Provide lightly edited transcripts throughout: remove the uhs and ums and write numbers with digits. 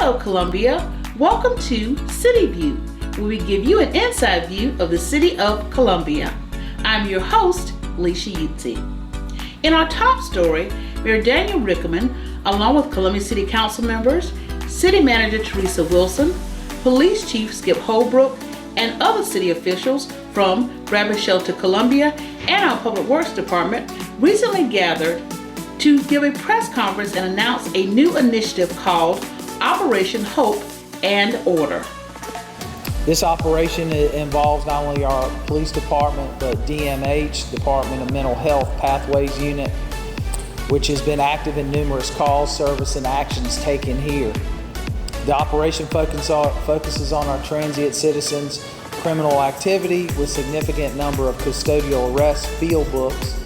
Hello, Columbia. Welcome to City View, where we give you an inside view of the city of Columbia. I'm your host, Leisha Yutzi. In our top story, Mayor Daniel Rickerman, along with Columbia City Council members, City Manager Teresa Wilson, Police Chief Skip Holbrook, and other city officials from Bradley Shelter Columbia and our Public Works Department recently gathered to give a press conference and announce a new initiative called Operation Hope and Order. This operation involves not only our police department, but DMH, Department of Mental Health Pathways Unit, which has been active in numerous calls, service, and actions taken here. The operation focuses on our transient citizens' criminal activity with significant number of custodial arrests, field books,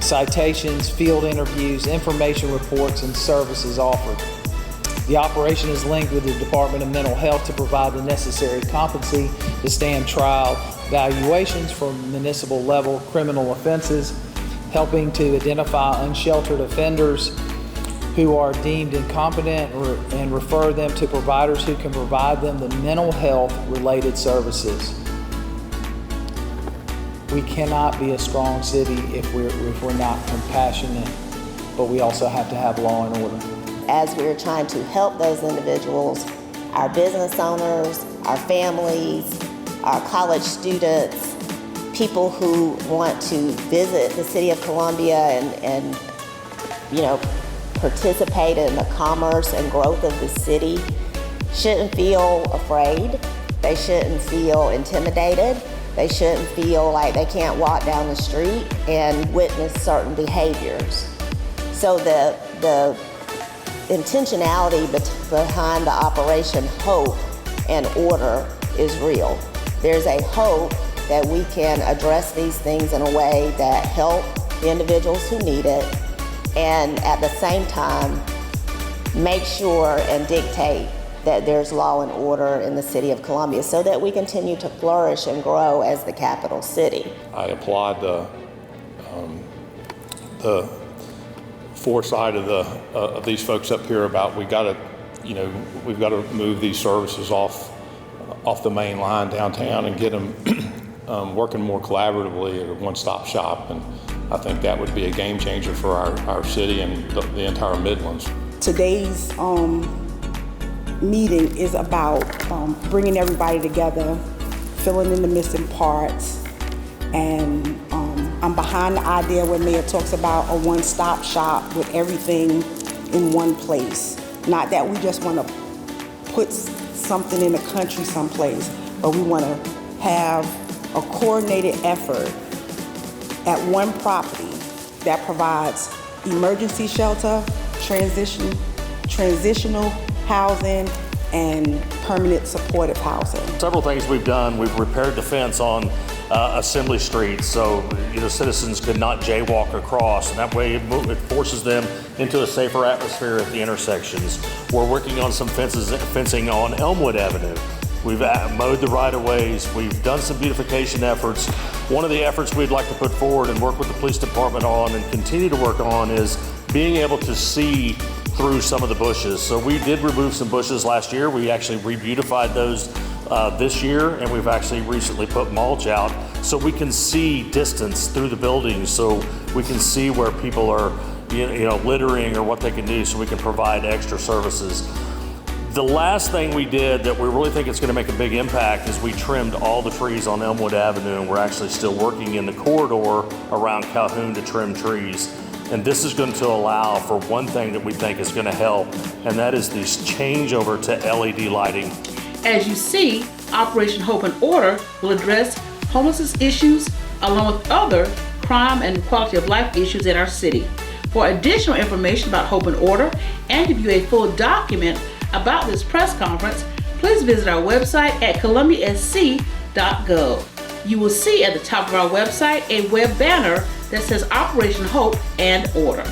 citations, field interviews, information reports, and services offered. The operation is linked with the Department of Mental Health to provide the necessary competency to stand trial valuations for municipal level criminal offenses, helping to identify unsheltered offenders who are deemed incompetent and refer them to providers who can provide them the mental health related services. We cannot be a strong city if we're not compassionate, but we also have to have law and order. As we're trying to help those individuals, our business owners, our families, our college students, people who want to visit the city of Columbia and participate in the commerce and growth of the city, shouldn't feel afraid. They shouldn't feel intimidated. They shouldn't feel like they can't walk down the street and witness certain behaviors. So the intentionality behind the Operation Hope and Order is real. There's a hope that we can address these things in a way that help the individuals who need it, and at the same time make sure and dictate that there's law and order in the city of Columbia so that we continue to flourish and grow as the capital city. I applaud the foresight of these folks up here about we've got to move these services off the main line downtown and get them working more collaboratively at a one-stop shop, and I think that would be a game changer for our city and the entire Midlands. Today's meeting is about bringing everybody together, filling in the missing parts, and I'm behind the idea where Mayor talks about a one-stop shop with everything in one place. Not that we just want to put something in the country someplace, but we want to have a coordinated effort at one property that provides emergency shelter, transitional housing, and permanent supportive housing. Several things we've done. We've repaired the fence on Assembly Street so citizens could not jaywalk across, and that way it forces them into a safer atmosphere at the intersections. We're working on some fencing on Elmwood Avenue. We've mowed the right-of-ways. We've done some beautification efforts. One of the efforts we'd like to put forward and work with the police department on and continue to work on is being able to see through some of the bushes. So we did remove some bushes last year. We actually re-beautified those this year, and we've actually recently put mulch out so we can see distance through the buildings, so we can see where people are littering or what they can do, so we can provide extra services. The last thing we did that we really think it's going to make a big impact is we trimmed all the trees on Elmwood Avenue, and we're actually still working in the corridor around Calhoun to trim trees. And this is going to allow for one thing that we think is going to help, and that is this changeover to LED lighting. As you see, Operation Hope and Order will address homelessness issues along with other crime and quality of life issues in our city. For additional information about Hope and Order and to view a full document about this press conference, please visit our website at columbiasc.gov. You will see at the top of our website a web banner that says Operation Hope and Order.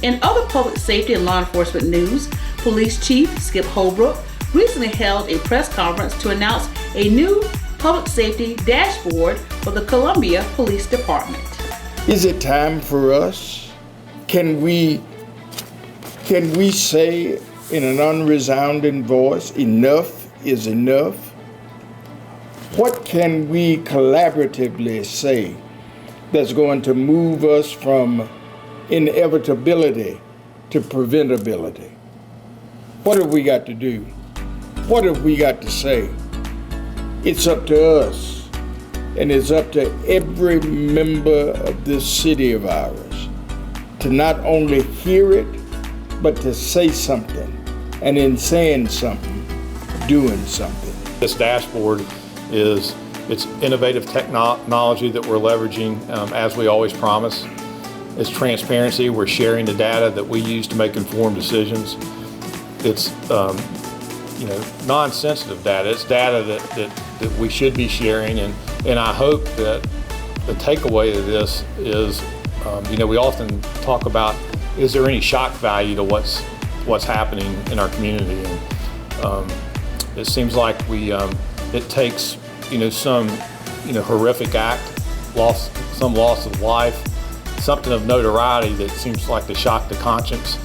In other public safety and law enforcement news, Police Chief Skip Holbrook recently held a press conference to announce a new public safety dashboard for the Columbia Police Department. Is it time for us? Can we say in an unresounding voice, enough is enough? What can we collaboratively say that's going to move us from inevitability to preventability? What have we got to do? What have we got to say? It's up to us, and it's up to every member of this city of ours to not only hear it, but to say something, and in saying something, doing something. This dashboard it's innovative technology that we're leveraging as we always promise. It's transparency. We're sharing the data that we use to make informed decisions. It's non-sensitive data. It's data that we should be sharing, and I hope that the takeaway of this is, we often talk about, is there any shock value to what's happening in our community? And it seems like it takes some horrific act, some loss of life, something of notoriety that seems like to shock the conscience.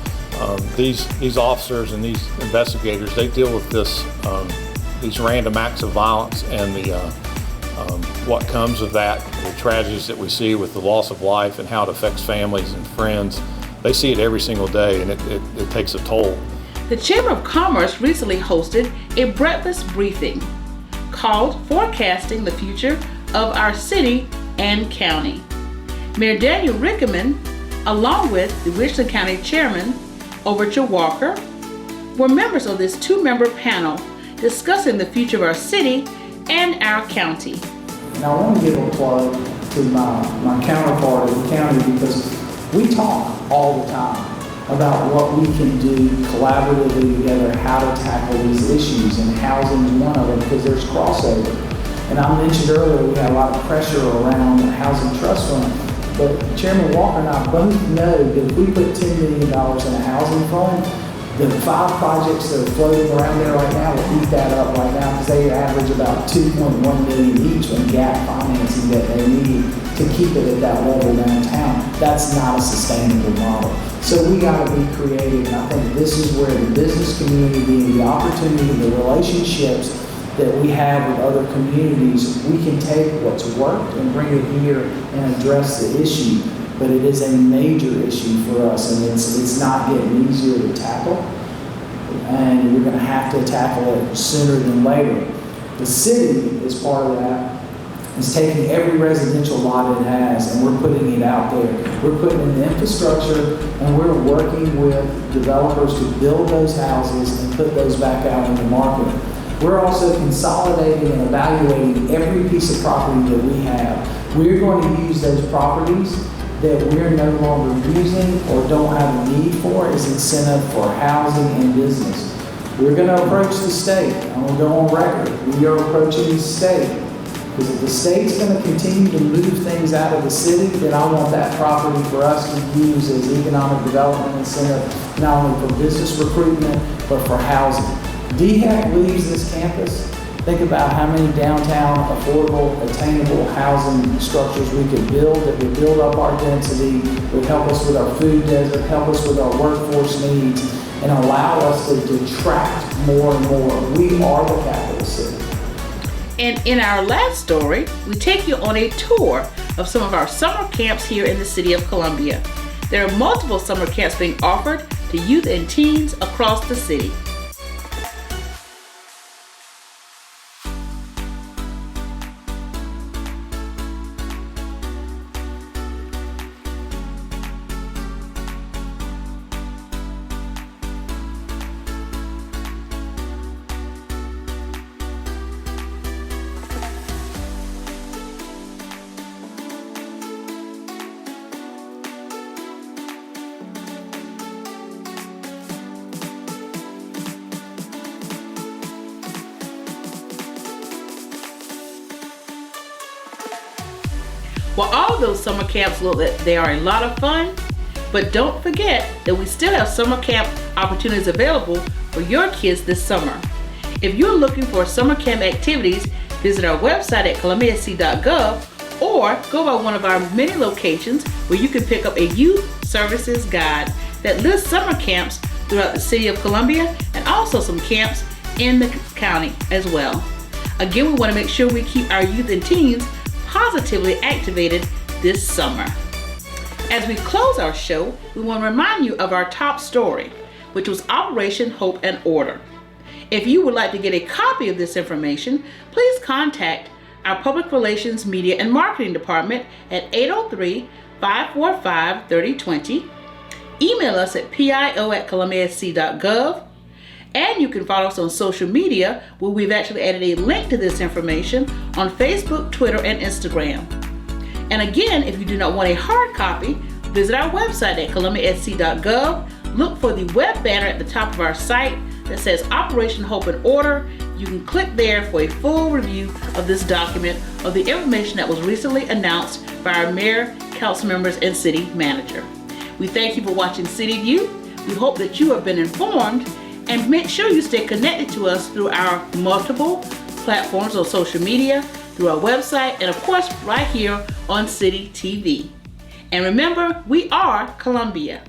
These officers and these investigators, they deal with these random acts of violence and what comes of that, the tragedies that we see with the loss of life and how it affects families and friends. They see it every single day, and it takes a toll. The Chamber of Commerce recently hosted a breakfast briefing called Forecasting the Future of Our City and County. Mayor Daniel Rickeman, along with the Richland County Chairman, Overture Walker, were members of this two-member panel discussing the future of our city and our county. And I want to give a plug to my counterpart in the county, because we talk all the time about what we can do collaboratively together, how to tackle these issues, and housing is one of them, because there's crossover. And I mentioned earlier we had a lot of pressure around the Housing Trust Fund, but Chairman Walker and I both know that if we put $10 million in a housing fund, the 5 projects that are floating around there right now will eat that up right now, because they average about $2.1 million each in gap financing that they need to keep it at that level downtown. That's not a sustainable model. So we got to be creative, and I think this is where the business community, the opportunity, the relationships that we have with other communities, we can take what's worked and bring it here and address the issue. But it is a major issue for us, and it's not getting easier to tackle, and we're going to have to tackle it sooner than later. The city, as part of that, is taking every residential lot it has, and we're putting it out there. We're putting in the infrastructure, and we're working with developers to build those houses and put those back out in the market. We're also consolidating and evaluating every piece of property that we have. We're going to use those properties that we're no longer using or don't have a need for as incentive for housing and business. We're going to approach the state. I'm going to go on record. We are approaching the state. Because if the state's going to continue to move things out of the city, then I want that property for us to use as economic development incentive, not only for business recruitment, but for housing. DHEC leaves this campus. Think about how many downtown, affordable, attainable housing structures we could build that would build up our density, would help us with our food desert, help us with our workforce needs, and allow us to attract more and more. We are the capital city. And in our last story, we take you on a tour of some of our summer camps here in the city of Columbia. There are multiple summer camps being offered to youth and teens across the city. Well, all of those summer camps look like they are a lot of fun, but don't forget that we still have summer camp opportunities available for your kids this summer. If you're looking for summer camp activities, visit our website at columbiasc.gov or go by one of our many locations where you can pick up a youth services guide that lists summer camps throughout the city of Columbia and also some camps in the county as well. Again, we want to make sure we keep our youth and teens positively activated this summer. As we close our show, we want to remind you of our top story, which was Operation Hope and Order. If you would like to get a copy of this information, please contact our Public Relations, Media, and Marketing Department at 803-545-3020. Email us at pio@columbiasc.gov. And you can follow us on social media, where we've actually added a link to this information on Facebook, Twitter, and Instagram. And again, if you do not want a hard copy, visit our website at columbiasc.gov. Look for the web banner at the top of our site that says Operation Hope and Order. You can click there for a full review of this document of the information that was recently announced by our mayor, council members, and city manager. We thank you for watching City View. We hope that you have been informed, and make sure you stay connected to us through our multiple platforms on social media, through our website, and of course right here on City TV. And remember, we are Columbia.